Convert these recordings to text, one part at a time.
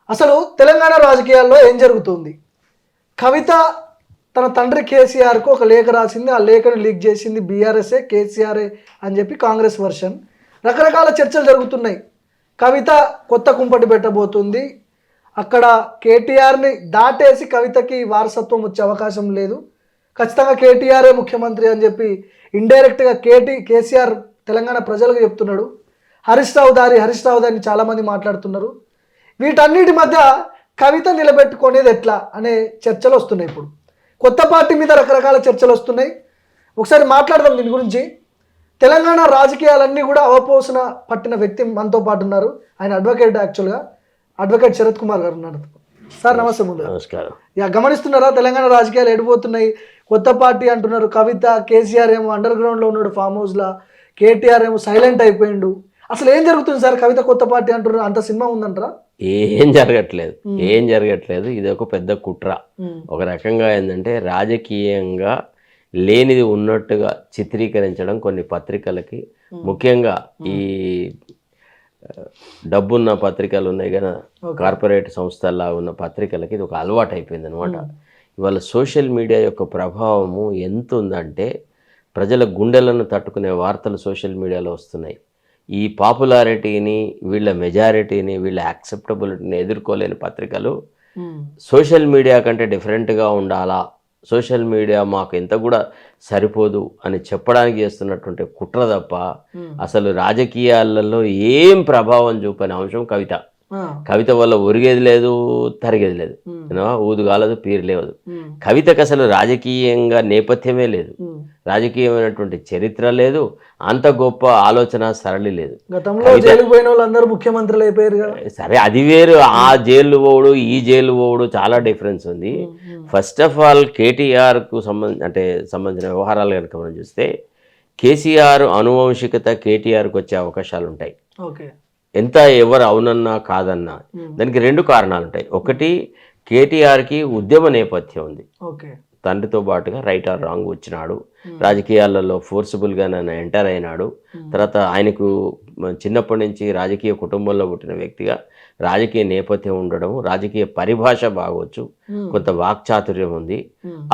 అసలు తెలంగాణ రాజకీయాల్లో ఏం జరుగుతుంది? కవిత తన తండ్రి కేసీఆర్కు ఒక లేఖ రాసింది. ఆ లేఖను లీక్ చేసింది బీఆర్ఎస్ఏ, కేసీఆర్ఏ అని చెప్పి కాంగ్రెస్ వర్షన్. రకరకాల చర్చలు జరుగుతున్నాయి. కవిత కొత్త కుంపటి పెట్టబోతుంది. అక్కడ కేటీఆర్ని దాటేసి కవితకి వారసత్వం వచ్చే అవకాశం లేదు. ఖచ్చితంగా కేటీఆర్ఏ ముఖ్యమంత్రి అని చెప్పి ఇండైరెక్ట్గా కేసీఆర్ తెలంగాణ ప్రజలకు చెప్తున్నాడు. హరీష్ రావు దారి చాలామంది మాట్లాడుతున్నారు. వీటన్నిటి మధ్య కవిత నిలబెట్టుకునేది ఎట్లా అనే చర్చలు వస్తున్నాయి. ఇప్పుడు కొత్త పార్టీ మీద రకరకాల చర్చలు వస్తున్నాయి. ఒకసారి మాట్లాడదాం దీని గురించి. తెలంగాణ రాజకీయాలన్నీ కూడా అవపోసన పట్టిన వ్యక్తి మనతో పాటు ఉన్నారు. ఆయన అడ్వకేట్, యాక్చువల్గా అడ్వకేట్ శరత్ కుమార్ గారు ఉన్నారు. సార్ నమస్తే. ముందు నమస్కారం. గమనిస్తున్నారా తెలంగాణ రాజకీయాలు ఎడిపోతున్నాయి? కొత్త పార్టీ అంటున్నారు. కవిత, కేసీఆర్ ఏమో అండర్ గ్రౌండ్లో ఉన్నాడు ఫామ్ హౌస్లో, కేటీఆర్ ఏమో సైలెంట్ అయిపోయిండు. అసలు ఏం జరుగుతుంది సార్? కవిత కొత్త పార్టీ అంటున్నారు, అంత సినిమా ఉందంటారా? ఏం జరగట్లేదు. ఇది ఒక పెద్ద కుట్ర. ఒక రకంగా ఏంటంటే రాజకీయంగా లేనిది ఉన్నట్టుగా చిత్రీకరించడం కొన్ని పత్రికలకి, ముఖ్యంగా ఈ డబ్బున్న పత్రికలు ఉన్నాయి కదా, కార్పొరేట్ సంస్థల్లా ఉన్న పత్రికలకి ఇది ఒక అలవాటు అయిపోయింది అనమాట. ఇవాళ సోషల్ మీడియా యొక్క ప్రభావము ఎంత ఉందంటే ప్రజల గుండెలను తట్టుకునే వార్తలు సోషల్ మీడియాలో వస్తున్నాయి. ఈ పాపులారిటీని, వీళ్ళ మెజారిటీని, వీళ్ళ యాక్సెప్టబిలిటీని ఎదుర్కోలేని పత్రికలు సోషల్ మీడియా కంటే డిఫరెంట్గా ఉండాలా, సోషల్ మీడియా మాకు ఎంత కూడా సరిపోదు అని చెప్పడానికి చేస్తున్నటువంటి కుట్ర తప్ప అసలు రాజకీయాలలో ఏం ప్రభావం చూపని అంశం కవిత. కవిత వల్ల ఒరిగేది లేదు, తరిగేది లేదు, ఊదు కాలదు, పీరు లేదు. కవితకు అసలు రాజకీయంగా నేపథ్యమే లేదు, రాజకీయమైనటువంటి చరిత్ర లేదు, అంత గొప్ప ఆలోచన సరళి లేదు. ముఖ్యమంత్రులు అయిపోయారు. సరే, అది వేరు. ఆ జైలు పోవుడు, ఈ జైలు పోవుడు చాలా డిఫరెన్స్ ఉంది. ఫస్ట్ ఆఫ్ ఆల్ కేటీఆర్కు సంబంధించిన వ్యవహారాలు కనుక మనం చూస్తే, కేసీఆర్ అనువంశికత కేటీఆర్కి వచ్చే అవకాశాలు ఉంటాయి. ఎంత ఎవరు అవునన్నా కాదన్నా దానికి రెండు కారణాలు ఉంటాయి. ఒకటి, కేటీఆర్కి ఉద్యమ నేపథ్యం ఉంది. తండ్రితో పాటుగా రైట్ ఆర్ రాంగ్ వచ్చినాడు, రాజకీయాలలో ఫోర్సిబుల్గా నన్ను ఎంటర్ అయినాడు. తర్వాత ఆయనకు చిన్నప్పటి నుంచి రాజకీయ కుటుంబంలో పుట్టిన వ్యక్తిగా రాజకీయ నేపథ్యం ఉండడం, రాజకీయ పరిభాష బాగవచ్చు, కొంత వాక్చాతుర్యం ఉంది.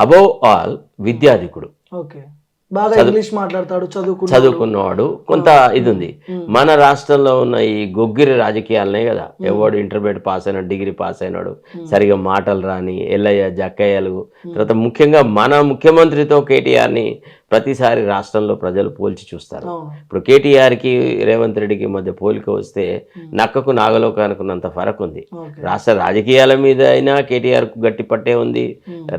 అబౌవ్ ఆల్ విద్యాధికుడు, చదువుకున్నవాడు, కొంత ఇది ఉంది. మన రాష్ట్రంలో ఉన్న ఈ గొగ్గిరి రాజకీయాలనే కదా, ఎవడు ఇంటర్మీడియట్ పాస్ అయినాడు, డిగ్రీ పాస్ అయినాడు, సరిగా మాటలు రాని ఎల్లయ్య జక్కయ్యలు. తర్వాత ముఖ్యంగా మన ముఖ్యమంత్రితో కేటీఆర్ని ప్రతిసారి రాష్ట్రంలో ప్రజలు పోల్చి చూస్తారు. ఇప్పుడు కేటీఆర్కి రేవంత్ రెడ్డికి మధ్య పోలిక వస్తే నక్కకు నాగలోకానికి ఉన్నంత ఫరక్ ఉంది. రాష్ట్ర రాజకీయాల మీద అయినా కేటీఆర్కు గట్టి పట్టే ఉంది,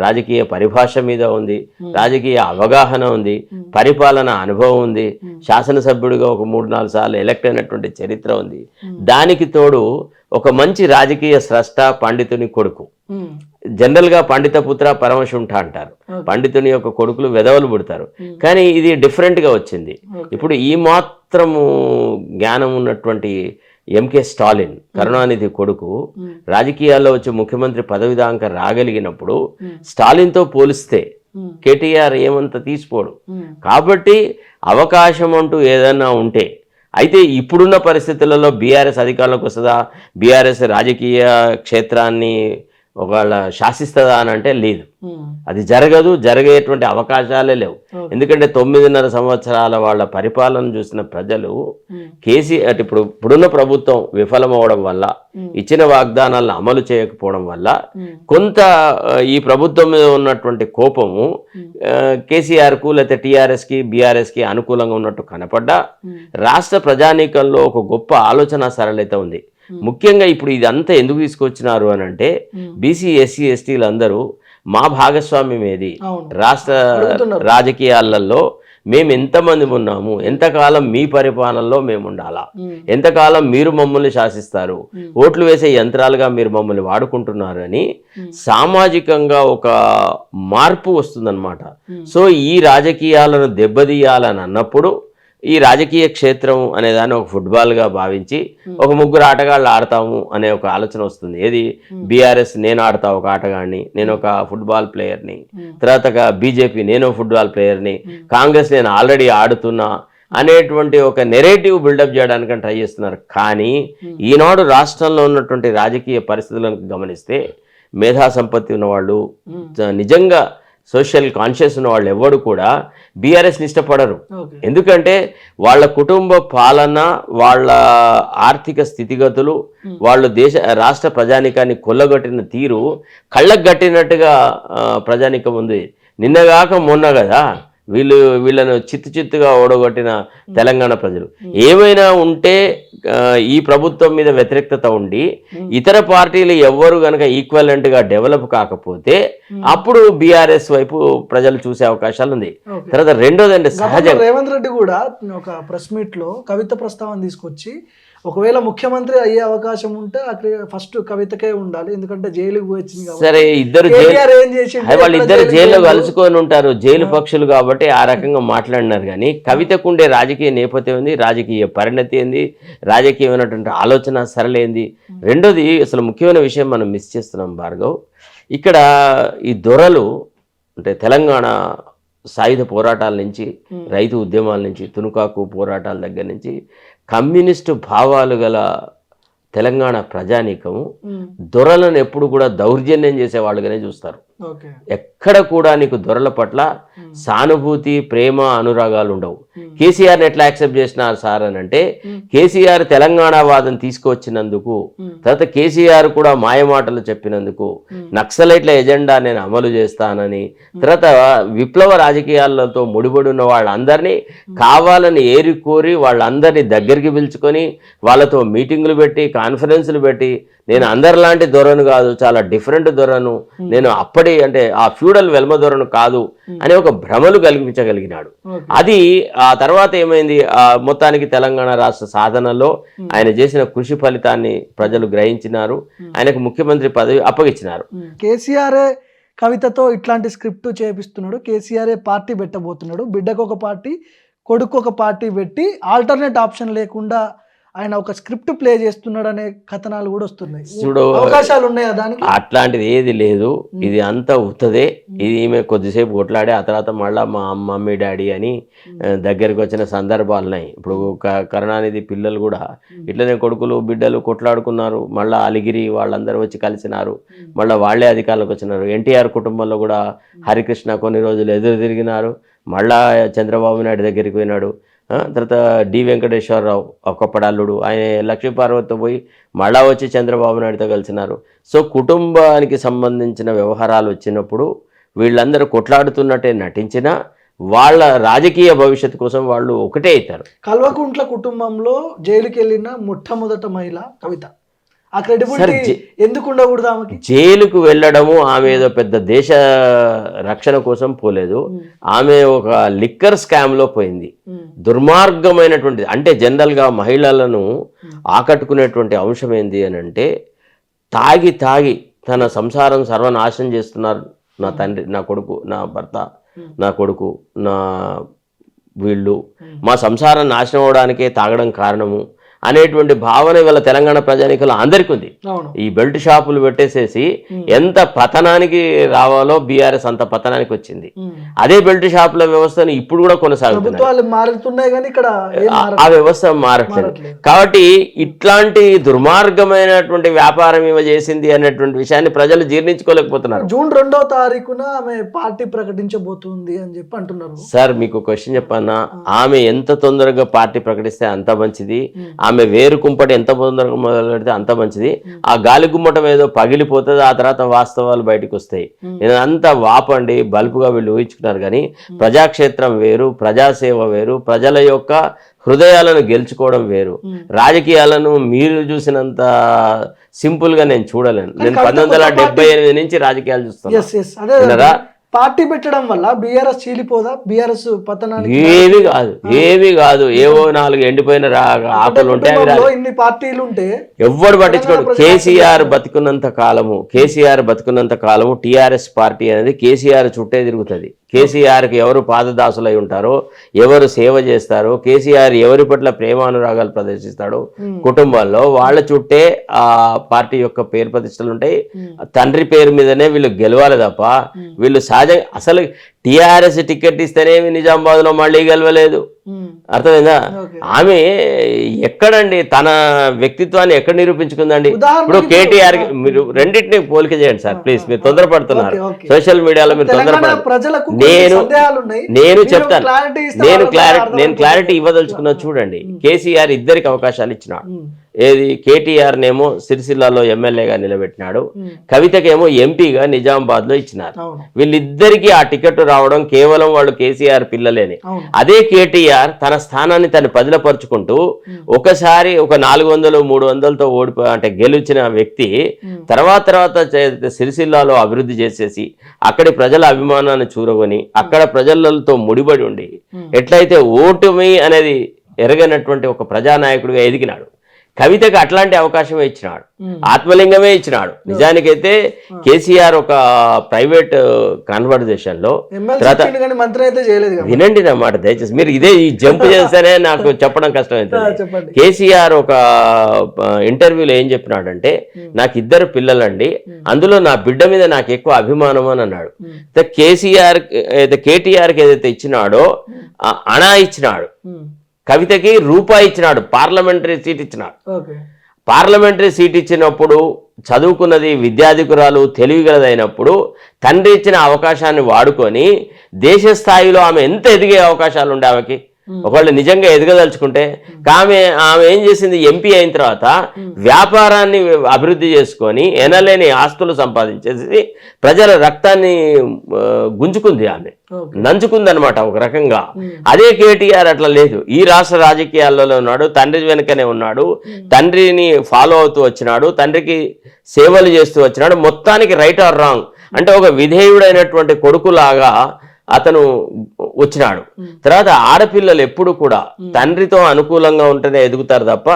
రాజకీయ పరిభాష మీద ఉంది, రాజకీయ అవగాహన ఉంది, పరిపాలన అనుభవం ఉంది, శాసనసభ్యుడిగా ఒక 3-4 సార్లు ఎలక్ట్ అయినటువంటి చరిత్ర ఉంది. దానికి తోడు ఒక మంచి రాజకీయ స్రష్ట, పండితుని కొడుకు. జనరల్గా పండిత పుత్ర పరమశుంఠ అంటారు. పండితుని యొక్క కొడుకులు వెధవలు పుడతారు. కానీ ఇది డిఫరెంట్గా వచ్చింది. ఇప్పుడు ఈ మాత్రము జ్ఞానం ఉన్నటువంటి ఎంకే స్టాలిన్, కరుణానిధి కొడుకు, రాజకీయాల్లో వచ్చి ముఖ్యమంత్రి పదవి దాకా రాగలిగినప్పుడు స్టాలిన్తో పోలిస్తే కేటీఆర్ ఏమంత తీసిపోడు. కాబట్టి అవకాశం అంటూ ఏదన్నా ఉంటే, అయితే ఇప్పుడున్న పరిస్థితులలో బీఆర్ఎస్ అధికారంలోకి వస్తుందా, బీఆర్ఎస్ రాజకీయ క్షేత్రాన్ని ఒకవేళ శాసిస్తుందా అని అంటే లేదు, అది జరగదు, జరిగేటువంటి అవకాశాలే లేవు. ఎందుకంటే 9.5 సంవత్సరాల వాళ్ళ పరిపాలన చూసిన ప్రజలు కేసీఆర్ ఇప్పుడున్న ప్రభుత్వం విఫలమవడం వల్ల, ఇచ్చిన వాగ్దానాలను అమలు చేయకపోవడం వల్ల కొంత ఈ ప్రభుత్వం మీద ఉన్నటువంటి కోపము కేసీఆర్కు లేకపోతే టీఆర్ఎస్కి బీఆర్ఎస్కి అనుకూలంగా ఉన్నట్టు కనపడ్డా రాష్ట్ర ప్రజానీకంలో ఒక గొప్ప ఆలోచన సరళత ఉంది. ముఖ్యంగా ఇప్పుడు ఇదంతా ఎందుకు తీసుకొచ్చినారు అని అంటే, బీసీ ఎస్సీ ఎస్టీలు అందరూ మా భాగస్వామ్యం ఏది, రాష్ట్ర రాజకీయాలలో మేము ఎంతమంది ఉన్నాము, ఎంతకాలం మీ పరిపాలనలో మేము ఉండాలా, ఎంతకాలం మీరు మమ్మల్ని శాసిస్తారు, ఓట్లు వేసే యంత్రాలుగా మీరు మమ్మల్ని వాడుకుంటున్నారు అని సామాజికంగా ఒక మార్పు వస్తుందన్నమాట. సో ఈ రాజకీయాలను దెబ్బతీయాలని అన్నప్పుడు ఈ రాజకీయ క్షేత్రం అనేదాన్ని ఒక ఫుట్బాల్గా భావించి ఒక 3 ఆటగాళ్ళు ఆడతాము అనే ఒక ఆలోచన వస్తుంది. ఏది, బీఆర్ఎస్ నేను ఆడతా ఒక ఆటగాడిని, నేను ఒక ఫుట్బాల్ ప్లేయర్ని, తర్వాత బీజేపీ నేను ఫుట్బాల్ ప్లేయర్ని, కాంగ్రెస్ నేను ఆల్రెడీ ఆడుతున్నా, అనేటువంటి ఒక నెరేటివ్ బిల్డప్ చేయడానికి ట్రై చేస్తున్నారు. కానీ ఈనాడు రాష్ట్రంలో ఉన్నటువంటి రాజకీయ పరిస్థితులను గమనిస్తే మేధా సంపత్తి ఉన్నవాళ్ళు, నిజంగా సోషల్ కాన్షియస్ ఉన్న వాళ్ళు ఎవరు కూడా బీఆర్ఎస్ని ఇష్టపడరు. ఎందుకంటే వాళ్ళ కుటుంబ పాలన, వాళ్ళ ఆర్థిక స్థితిగతులు, వాళ్ళు రాష్ట్ర ప్రజానికాన్ని కొల్లగొట్టిన తీరు కళ్ళకు గట్టినట్టుగా ప్రజానికం ఉంది. నిన్నగాక మొన్న కదా వీళ్ళను చిత్తుగా ఓడగొట్టిన తెలంగాణ ప్రజలు. ఏమైనా ఉంటే ఈ ప్రభుత్వం మీద వ్యతిరేకత ఉండి ఇతర పార్టీలు ఎవ్వరు గనక ఈక్వలెంట్గా డెవలప్ కాకపోతే అప్పుడు బీఆర్ఎస్ వైపు ప్రజలు చూసే అవకాశాలు ఉంది. తర్వాత రెండోది అంటే సహజంగా రేవంత్ రెడ్డి కూడా ఒక ప్రెస్ మీట్ లో కవిత ప్రస్తావన తీసుకొచ్చి ఒకవేళ ముఖ్యమంత్రి అయ్యే అవకాశం ఉంటే ఫస్ట్ కవితకే ఉండాలి, ఎందుకంటే జైలుకి వచ్చింది. సరే, వాళ్ళిద్దరు జైల్లో కలుసుకొని ఉంటారు, జైలు పక్షులు కాబట్టి ఆ రకంగా మాట్లాడినారు. కానీ కవితకు ఉండే రాజకీయ నేపథ్యం ఏంది, రాజకీయ పరిణతి ఏంది, రాజకీయమైనటువంటి ఆలోచన సరళేంది. రెండోది అసలు ముఖ్యమైన విషయం మనం మిస్ చేస్తున్నాం భార్గవ్. ఇక్కడ ఈ దొరలు అంటే తెలంగాణ సాయుధ పోరాటాల నుంచి, రైతు ఉద్యమాల నుంచి, తునుకాకు పోరాటాల దగ్గర నుంచి కమ్యూనిస్టు భావాలు గల తెలంగాణ ప్రజానీకము దొరలను ఎప్పుడు కూడా దౌర్జన్యం చేసేవాళ్ళుగానే చూస్తారు. ఎక్కడ కూడా నీకు దొరల పట్ల సానుభూతి, ప్రేమ, అనురాగాలు ఉండవు. కేసీఆర్ని ఎట్లా యాక్సెప్ట్ చేసినారు సార్ అని అంటే, కేసీఆర్ తెలంగాణ వాదం తీసుకొచ్చినందుకు, తర్వాత కేసీఆర్ కూడా మాయమాటలు చెప్పినందుకు, నక్సలైట్ల ఎజెండా నేను అమలు చేస్తానని, తర్వాత విప్లవ రాజకీయాలతో ముడిపడి ఉన్న వాళ్ళందరినీ కావాలని ఏరికోరి వాళ్ళందరినీ దగ్గరికి పిలుచుకొని వాళ్ళతో మీటింగులు పెట్టి, కాన్ఫరెన్సులు పెట్టి, నేను అందరిలాంటి దొరను కాదు, చాలా డిఫరెంట్ దొరను, నేను అప్పటి అంటే ఆ ఫ్యూడల్ వెల్మ దొరను కాదు అని ఒక భ్రమలు కల్పించగలిగినాడు. అది ఆ తర్వాత ఏమైంది, మొత్తానికి తెలంగాణ రాష్ట్ర సాధనలో ఆయన చేసిన కృషి ఫలితాన్ని ప్రజలు గ్రహించినారు, ఆయనకు ముఖ్యమంత్రి పదవి అప్పగించినారు. కేసీఆరే కవితతో ఇట్లాంటి స్క్రిప్ట్ చేపిస్తున్నాడు, కేసీఆరే పార్టీ పెట్టబోతున్నాడు, బిడ్డకు ఒక పార్టీ, కొడుకు ఒక పార్టీ పెట్టి ఆల్టర్నేట్ ఆప్షన్ లేకుండా ఆయన ఒక స్క్రిప్ట్ ప్లే చేస్తున్నాడు అనే కథనాలు కూడా వస్తున్నాయి. చూడు, అవకాశాలు ఉన్నాయా దానికి? అట్లాంటిది ఏది లేదు, ఇది అంతా ఉత్తదే. ఇది ఈమె కొద్దిసేపు కొట్లాడి ఆ తర్వాత మళ్ళీ మా మమ్మీ డాడీ అని దగ్గరికి వచ్చిన సందర్భాలు ఉన్నాయి. ఇప్పుడు కరుణానిధి పిల్లలు కూడా ఇట్లనే కొడుకులు బిడ్డలు కొట్లాడుకున్నారు, మళ్ళీ అలిగిరి వాళ్ళందరూ వచ్చి కలిసినారు, మళ్ళీ వాళ్లే అధికారులకు వచ్చినారు. ఎన్టీఆర్ కుటుంబంలో కూడా హరికృష్ణ కొన్ని రోజులు ఎదురు తిరిగినారు, మళ్ళా చంద్రబాబు నాయుడు దగ్గరికి పోయినాడు. తర్వాత డి వెంకటేశ్వరరావు ఒక్కపడాల్లుడు, ఆయన లక్ష్మీపార్వతితో పోయి మళ్ళా వచ్చి చంద్రబాబు నాయుడుతో కలిసినారు. సో కుటుంబానికి సంబంధించిన వ్యవహారాలు వచ్చినప్పుడు వీళ్ళందరూ కొట్లాడుతున్నట్టే నటించినా వాళ్ళ రాజకీయ భవిష్యత్తు కోసం వాళ్ళు ఒకటే అవుతారు. కల్వకుంట్ల కుటుంబంలో జైలుకి వెళ్ళిన మొట్టమొదటి మహిళ కవిత. ఆ క్రెడిబిలిటీ ఎందుకు ఉండకూడదు ఆమెకి? జైలుకు వెళ్ళడము ఆమె ఏదో పెద్ద దేశ రక్షణ కోసం పోలేదు, ఆమె ఒక లిక్కర్ స్కామ్ లో పోయింది. దుర్మార్గమైనటువంటి, అంటే జనరల్ గా మహిళలను ఆకట్టుకునేటువంటి అంశం ఏంది అని అంటే, తాగి తన సంసారం సర్వనాశనం చేస్తున్నారు నా తండ్రి, నా కొడుకు, నా భర్త, నా కొడుకు, నా వీళ్ళు, మా సంసారం నాశనం అవడానికే తాగడం కారణము అనేటువంటి భావన ఇవాళ తెలంగాణ ప్రజానికలు అందరికీ ఉంది. ఈ బెల్ట్ షాపులు పెట్టేసేసి ఎంత పతనానికి రావాలో బీఆర్ఎస్ అంత పతనానికి వచ్చింది. అదే బెల్ట్ షాపుల వ్యవస్థను ఇప్పుడు కూడా కొనసాగుతుంది, ఆ వ్యవస్థ మారట్లేదు. కాబట్టి ఇట్లాంటి దుర్మార్గమైనటువంటి వ్యాపారం ఇవ చేసింది అనేటువంటి విషయాన్ని ప్రజలు జీర్ణించుకోలేకపోతున్నారు. జూన్ 2వ తారీఖున ఆమె పార్టీ ప్రకటించబోతుంది అని చెప్పి అంటున్నారు. సార్ మీకు క్వశ్చన్ చెప్పన్నా, ఆమె ఎంత తొందరగా పార్టీ ప్రకటిస్తే అంత మంచిది, ఆమె వేరు కుంపటి ఎంత తొందరగా మొదలు పెడితే అంత మంచిది. ఆ గాలి గుమ్మటం ఏదో పగిలిపోతుంది, ఆ తర్వాత వాస్తవాలు బయటకు వస్తాయి. ఇదంతా వాపండి బల్బుగా వీళ్ళు ఊహించుకున్నారు. కానీ ప్రజాక్షేత్రం వేరు, ప్రజాసేవ వేరు, ప్రజల యొక్క హృదయాలను గెలుచుకోవడం వేరు. రాజకీయాలను మీరు చూసినంత సింపుల్ గా నేను చూడలేను. నేను 1978 నుంచి రాజకీయాలు చూస్తాను. పార్టీ పెట్టడం వల్ల బీఆర్ఎస్ చీలిపోదా? బీఆర్ఎస్ పతనానికి ఏవి కాదు. ఏవో 4 ఎండిపోయిన ఆకులు ఉంటాయి, ఇన్ని పార్టీలు ఉంటే ఎవ్వడు పట్టించుకోడు. కేసీఆర్ బతుకున్నంత కాలము టీఆర్ఎస్ పార్టీ అనేది కేసీఆర్ చుట్టే తిరుగుతుంది. కేసీఆర్కి ఎవరు పాదదాసులై ఉంటారో, ఎవరు సేవ చేస్తారో, కేసీఆర్ ఎవరి పట్ల ప్రేమానురాగాలు ప్రదర్శిస్తాడో కుటుంబాల్లో వాళ్ళ చుట్టే ఆ పార్టీ యొక్క పేరు ప్రతిష్టలు ఉంటాయి. తండ్రి పేరు మీదనే వీళ్ళు గెలవాలి తప్ప వీళ్ళు అసలు టీఆర్ఎస్ టికెట్ ఇస్తేనేమి నిజామాబాద్ లో మళ్ళీ గెలవలేదు, అర్థమైందా? Okay. ఆమె ఎక్కడండి తన వ్యక్తిత్వాన్ని ఎక్కడ నిరూపించుకుందండి? ఉదాహరణకి ఇప్పుడు కేటీఆర్ మీరు రెండింటిని పోలిక చేయండి సార్ ప్లీజ్. మీరు తొందరపడుతున్నారు Okay, okay. సోషల్ మీడియాలో, మీరు తెలంగాణ తొందరపడదు. ప్రజలకు కొన్ని నేను సందేహాలు ఉన్నాయి. నేను మీరు చెప్తాను, clarity ఇస్తే నేను వాళ్ళకు అర్థమైపోతుంది. క్లారిటీ ఇవ్వదలుచుకున్నా. చూడండి, కేసీఆర్ ఇద్దరికి అవకాశాలు ఇచ్చినాడు. ఏది కేటీఆర్ నేమో సిరిసిల్లాలో ఎమ్మెల్యేగా నిలబెట్టినాడు, కవితకేమో ఎంపీగా నిజామాబాద్ లో ఇచ్చినారు. అవును. వీళ్ళిద్దరికీ ఆ టికెట్ రావడం కేవలం వాళ్ళు కేసీఆర్ పిల్లలేని. అవును. అదే కేటీఆర్ తన స్థానాన్ని తను పదిలపరుచుకుంటూ ఒకసారి ఒక 400-300తో అంటే గెలిచిన వ్యక్తి తర్వాత సిరిసిల్లాలో అభివృద్ధి చేసేసి అక్కడి ప్రజల అభిమానాన్ని చూరగొని అక్కడ ప్రజలతో ముడిపడి ఉండి ఎట్లయితే ఓటమి అనేది ఎరగనటువంటి ఒక ప్రజానాయకుడిగా ఎదిగినాడు. కవితకు అట్లాంటి అవకాశమే ఇచ్చినాడు, ఆత్మలింగమే ఇచ్చినాడు. నిజానికైతే కేసీఆర్ ఒక ప్రైవేట్ కాన్వర్జేషన్ లో మంత్రి అయితే చేయలేదు. వినండి నా మాట దయచేసి, మీరు ఇదే ఈ జంప్ చేస్తేనే నాకు చెప్పడం కష్టం అవుతుంది. కేసీఆర్ ఒక ఇంటర్వ్యూలో ఏం చెప్పినాడంటే, నాకు 2 పిల్లలండి, అందులో నా బిడ్డ మీద నాకు ఎక్కువ అభిమానం అని అన్నాడు. కేటీఆర్కి ఏదైతే ఇచ్చినాడో అణా ఇచ్చినాడు, కవితకి రూపాయి ఇచ్చినాడు, పార్లమెంటరీ సీట్ ఇచ్చినాడు. పార్లమెంటరీ సీట్ ఇచ్చినప్పుడు చదువుకున్నది విద్యాధికురాలు తెలివిగలదైనప్పుడు తండ్రి ఇచ్చిన అవకాశాన్ని వాడుకొని దేశ స్థాయిలో ఆమె ఎంత ఎదిగే అవకాశాలు ఉండే ఆమెకి. ఒకవేళ నిజంగా ఎదగదలుచుకుంటే ఆమె ఏం చేసింది, ఎంపీ అయిన తర్వాత వ్యాపారాన్ని అభివృద్ధి చేసుకొని ఎనలేని ఆస్తులు సంపాదించేసి ప్రజల రక్తాన్ని గుంజుకుంది, ఆమె నంచుకుంది అనమాట ఒక రకంగా. అదే కేటీఆర్ అట్లా లేదు, ఈ రాష్ట్ర రాజకీయాలలో ఉన్నాడు, తండ్రి వెనుకనే ఉన్నాడు, తండ్రిని ఫాలో అవుతూ వచ్చినాడు, తండ్రికి సేవలు చేస్తూ వచ్చినాడు. మొత్తానికి రైట్ ఆర్ రాంగ్ అంటే ఒక విధేయుడైనటువంటి కొడుకులాగా అతను వచ్చినాడు. తర్వాత ఆడపిల్లలు ఎప్పుడు కూడా తండ్రితో అనుకూలంగా ఉంటేనే ఎదుగుతారు తప్ప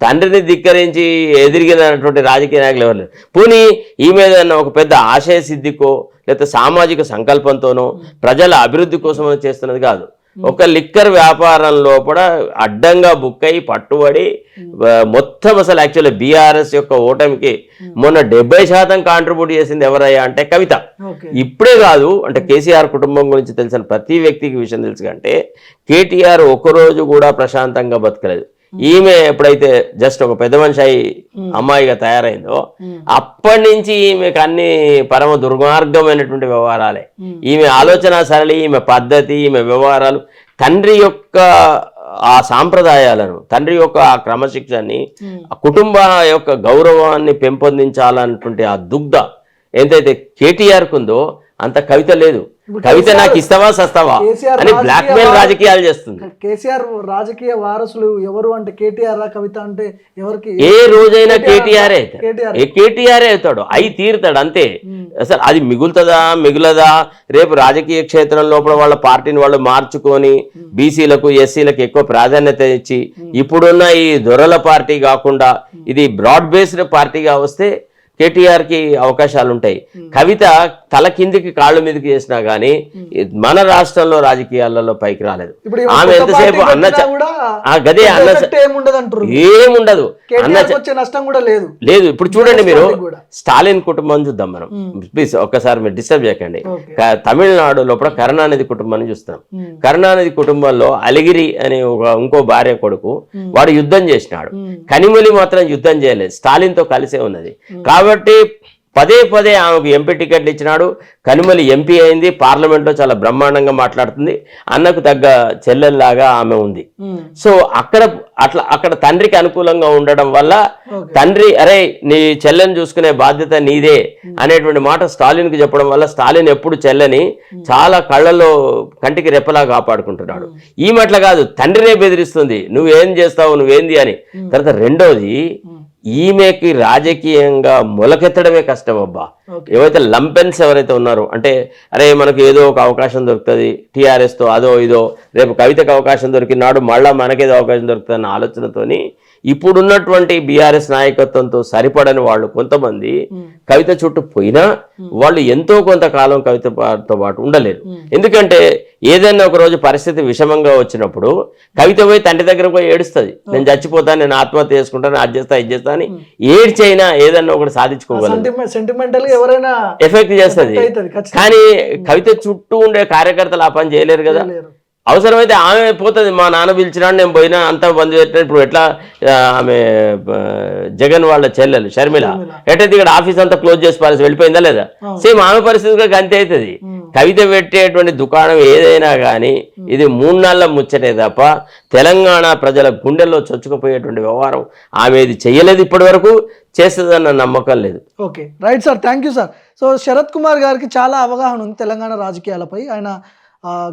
తండ్రిని ధిక్కరించి ఎదిరిగినటువంటి రాజకీయ నాయకులు ఎవరు లేరు. పోనీ ఈమె ఒక పెద్ద ఆశయ సిద్ధికో లేకపోతే సామాజిక సంకల్పంతోనో ప్రజల అభివృద్ధి కోసమో చేస్తున్నది కాదు. ఒక లిక్కర్ వ్యాపారం లోపల అడ్డంగా బుక్ అయి పట్టుబడి మొత్తం అసలు యాక్చువల్లీ బీఆర్ఎస్ యొక్క ఓటమికి మొన్న 70% కాంట్రిబ్యూట్ చేసింది ఎవరయ్యా అంటే కవిత. ఇప్పుడే కాదు అంటే కేసీఆర్ కుటుంబం గురించి తెలిసిన ప్రతి వ్యక్తికి విషయం తెలుసు కంటే కేటీఆర్ ఒక్కరోజు కూడా ప్రశాంతంగా బతకలేదు. ఈమె ఎప్పుడైతే జస్ట్ ఒక పెద్ద మనిషి అయి అమ్మాయిగా తయారైందో అప్పటి నుంచి ఈమెకు అన్ని పరమ దుర్మార్గమైనటువంటి వ్యవహారాలే. ఈమె ఆలోచన సరళి, ఈమె పద్ధతి, ఈమె వ్యవహారాలు తండ్రి యొక్క ఆ సాంప్రదాయాలను, తండ్రి యొక్క ఆ క్రమశిక్షణని, ఆ కుటుంబ యొక్క గౌరవాన్ని పెంపొందించాలన్నటువంటి ఆ దుగ్ధ ఎంతైతే కేటీఆర్కు ఉందో అంత కవిత లేదు. కవిత నాకు ఇస్తావా సస్తావా అని బ్లాక్ మెయిల్ రాజకీయాలు చేస్తుంది. కేసీఆర్ రాజకీయ వారసులు ఎవరు అంటే కేటీఆర్, కవిత అంటే ఎవరికి? ఏ రోజైనా కేటీఆర్ అవుతాడు, అయి తీరుతాడు అంతే. అసలు అది మిగులదా? రేపు రాజకీయ క్షేత్రం లోపల వాళ్ళ పార్టీని వాళ్ళు మార్చుకొని బీసీలకు ఎస్సీలకు ఎక్కువ ప్రాధాన్యత ఇచ్చి ఇప్పుడున్న ఈ దొరల పార్టీ కాకుండా ఇది బ్రాడ్ బేస్డ్ పార్టీగా వస్తే కేటీఆర్కి అవకాశాలు ఉంటాయి. కవిత తల కిందికి కాళ్ళు మీదకి చేసినా గానీ మన రాష్ట్రంలో రాజకీయాలలో పైకి రాలేదు. ఆమె ఎంతసేపు గదే ఏముండదు, నష్టం కూడా లేదు. ఇప్పుడు చూడండి, మీరు స్టాలిన్ కుటుంబం చూద్దాం మనం ప్లీజ్ ఒక్కసారి, మీరు డిస్టర్బ్ చేయకండి. తమిళనాడు లోపల కరుణానిధి కుటుంబాన్ని చూస్తున్నాం. కరుణానిధి కుటుంబంలో అలిగిరి అనే ఇంకో భార్య కొడుకు వాడు యుద్ధం చేసినాడు, కనిమొలి మాత్రం యుద్ధం చేయలేదు, స్టాలిన్ తో కలిసే ఉన్నది. కాబట్టి పదే ఆమెకు ఎంపీ టికెట్లు ఇచ్చినాడు, కనిమొలి ఎంపీ అయింది, పార్లమెంట్లో చాలా బ్రహ్మాండంగా మాట్లాడుతుంది, అన్నకు తగ్గ చెల్లెల్లాగా ఆమె ఉంది. సో అక్కడ తండ్రికి అనుకూలంగా ఉండడం వల్ల తండ్రి అరే నీ చెల్లెని చూసుకునే బాధ్యత నీదే అనేటువంటి మాట స్టాలిన్ కి చెప్పడం వల్ల స్టాలిన్ ఎప్పుడు చెల్లని చాలా కళ్ళలో కంటికి రెప్పలా కాపాడుకుంటున్నాడు. ఈ మట్ల కాదు, తండ్రినే బెదిరిస్తుంది, నువ్వేం చేస్తావు నువ్వేంది అని. తర్వాత రెండోది, ఈమెకి రాజకీయంగా మొలకెత్తడమే కష్టం అబ్బా. ఏవైతే లంపెన్స్ ఎవరైతే ఉన్నారో అంటే అరే మనకు ఏదో ఒక అవకాశం దొరుకుతుంది టీఆర్ఎస్ తో, అదో ఇదో, రేపు కవితకు అవకాశం దొరికినాడు మళ్ళా మనకేదో అవకాశం దొరుకుతుంది అన్న ఆలోచనతోని ఇప్పుడున్నటువంటి బీఆర్ఎస్ నాయకత్వంతో సరిపడని వాళ్ళు కొంతమంది కవిత చుట్టూ పోయినా వాళ్ళు ఎంతో కొంతకాలం కవితతో పాటు ఉండలేరు. ఎందుకంటే ఏదైనా ఒక రోజు పరిస్థితి విషమంగా వచ్చినప్పుడు కవిత పోయి తండ్రి దగ్గర పోయి ఏడుస్తుంది, నేను చచ్చిపోతాను, నేను ఆత్మహత్య చేసుకుంటాను, అది చేస్తా ఇది చేస్తా అని ఏడ్చైనా ఏదన్నా ఒకటి సాధించుకోగలరు, ఎఫెక్ట్ చేస్తుంది. కానీ కవిత చుట్టూ ఉండే కార్యకర్తలు ఆ పని చేయలేరు కదా. అవసరమైతే ఆమె పోతుంది, మా నాన్న పిలిచినాడు నేను పోయినా అంతా బంద్ పెట్టిన. ఇప్పుడు ఎట్లా ఆమె జగన్ వాళ్ళ చెల్లెలు షర్మిల ఎట్టయితే ఇక్కడ ఆఫీస్ అంతా క్లోజ్ చేసి పారేసి వెళ్ళిపోయిందా లేదా, సేమ్ ఆమె పరిస్థితి కూడా అంతే అవుతుంది. కవిత పెట్టేటువంటి దుకాణం ఏదైనా కానీ ఇది 3 నెలల ముచ్చటే తప్ప తెలంగాణ ప్రజల గుండెల్లో చొచ్చుకుపోయేటువంటి వ్యవహారం ఆమె ఇది చెయ్యలేదు, ఇప్పటి వరకు చేస్తుందన్న నమ్మకం లేదు. Okay, right sir, thank you sir. So Sarath Kumar గారికి చాలా అవగాహన ఉంది తెలంగాణ రాజకీయాలపై. ఆయన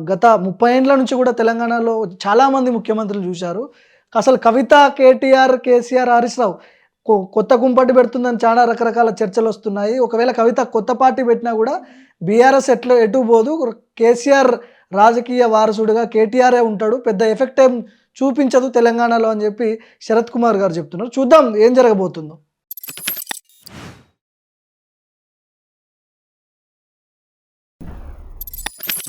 గత 30 ఏళ్ళ నుంచి కూడా తెలంగాణలో చాలామంది ముఖ్యమంత్రులు చూశారు. అసలు కవిత, కేటీఆర్, కేసీఆర్, హరీష్ రావు కొత్త కుంపటి పెడుతుందని చాలా రకరకాల చర్చలు వస్తున్నాయి. ఒకవేళ కవిత కొత్త పార్టీ పెట్టినా కూడా బీఆర్ఎస్ ఎటు పోదు, కేసీఆర్ రాజకీయ వారసుడిగా కేటీఆరే ఉంటాడు, పెద్ద ఎఫెక్ట్ ఏం చూపించదు తెలంగాణలో అని చెప్పి శరత్ కుమార్ గారు చెప్తున్నారు. చూద్దాం ఏం జరగబోతుందో.